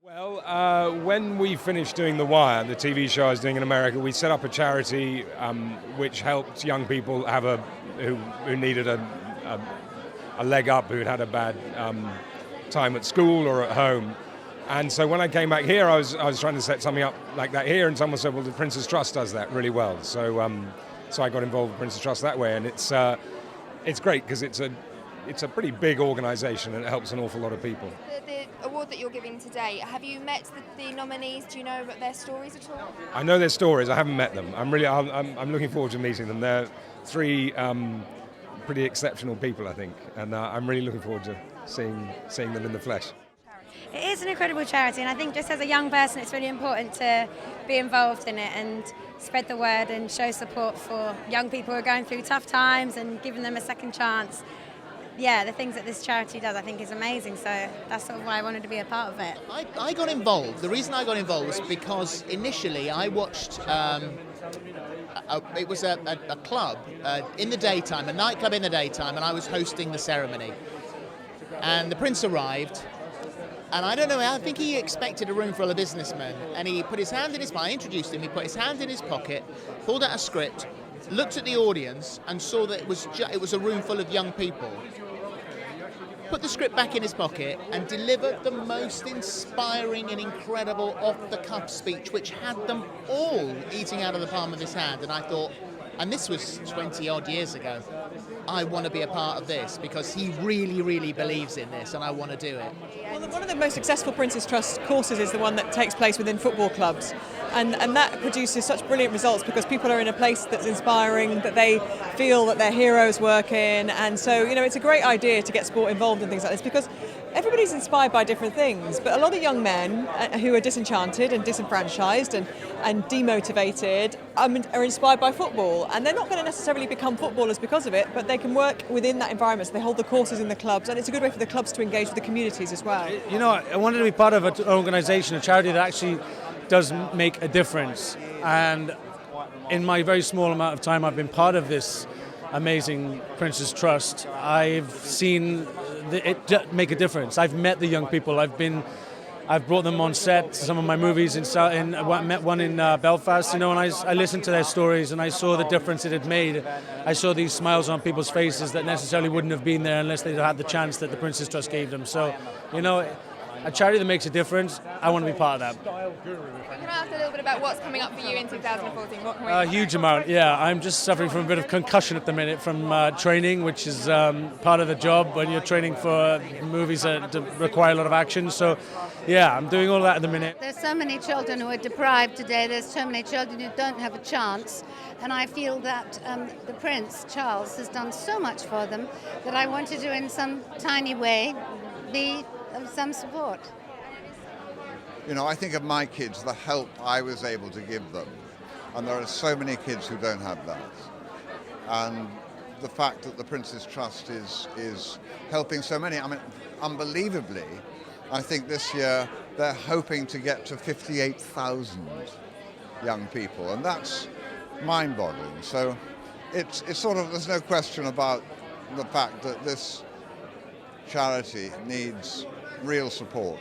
Well, when we finished doing The Wire, the TV show I was doing in America, we set up a charity which helped young people who needed a leg up, who'd had a bad time at school or at home. And so when I came back here, I was trying to set something up like that here, and someone said, well, the Prince's Trust does that really well. So I got involved with Prince's Trust that way, and it's great because it's a pretty big organisation and it helps an awful lot of people. The award that you're giving today, have you met the nominees? Do you know their stories at all? I know their stories. I haven't met them. I'm looking forward to meeting them. They're three pretty exceptional people, I think, and I'm really looking forward to seeing them in the flesh. It is an incredible charity, and I think just as a young person it's really important to be involved in it and spread the word and show support for young people who are going through tough times and giving them a second chance. Yeah, the things that this charity does I think is amazing, so that's sort of why I wanted to be a part of it. I got involved. The reason I got involved was because initially I watched, it was a club in the daytime, a nightclub in the daytime, and I was hosting the ceremony. And the Prince arrived, and I don't know, I think he expected a room full of businessmen, and he put his hand in his pocket. I introduced him, he put his hand in his pocket, pulled out a script, looked at the audience and saw that it was a room full of young people, put the script back in his pocket and delivered the most inspiring and incredible off-the-cuff speech, which had them all eating out of the palm of his hand. And I thought, and this was 20-odd years ago, I want to be a part of this because he really, really believes in this and I want to do it. Well, one of the most successful Prince's Trust courses is the one that takes place within football clubs. And that produces such brilliant results because people are in a place that's inspiring, that they feel that their heroes work in. And so, it's a great idea to get sport involved in things like this because everybody's inspired by different things. But a lot of young men who are disenchanted and disenfranchised and demotivated are inspired by football. And they're not going to necessarily become footballers because of it, but they can work within that environment. So they hold the courses in the clubs. And it's a good way for the clubs to engage with the communities as well. I wanted to be part of an organisation, a charity that actually does make a difference, and in my very small amount of time I've been part of this amazing Prince's Trust, I've seen it make a difference. I've met the young people. I've brought them on set to some of my movies met one in Belfast, and I listened to their stories and I saw the difference it had made. I saw these smiles on people's faces that necessarily wouldn't have been there unless they'd had the chance that the Prince's Trust gave them. So, a charity that makes a difference, I want to be part of that. I'm going to ask a little bit about what's coming up for you in 2014. What can we A huge amount, yeah. I'm just suffering from a bit of concussion at the minute from training, which is part of the job when you're training for movies that require a lot of action. So, yeah, I'm doing all that at the minute. There's so many children who are deprived today. There's so many children who don't have a chance. And I feel that the Prince, Charles, has done so much for them that I wanted to, in some tiny way, be of some support. I think of my kids, the help I was able to give them. And there are so many kids who don't have that. And the fact that the Prince's Trust is helping so many, unbelievably, I think this year they're hoping to get to 58,000 young people. And that's mind-boggling. So it's sort of, there's no question about the fact that this charity needs real support.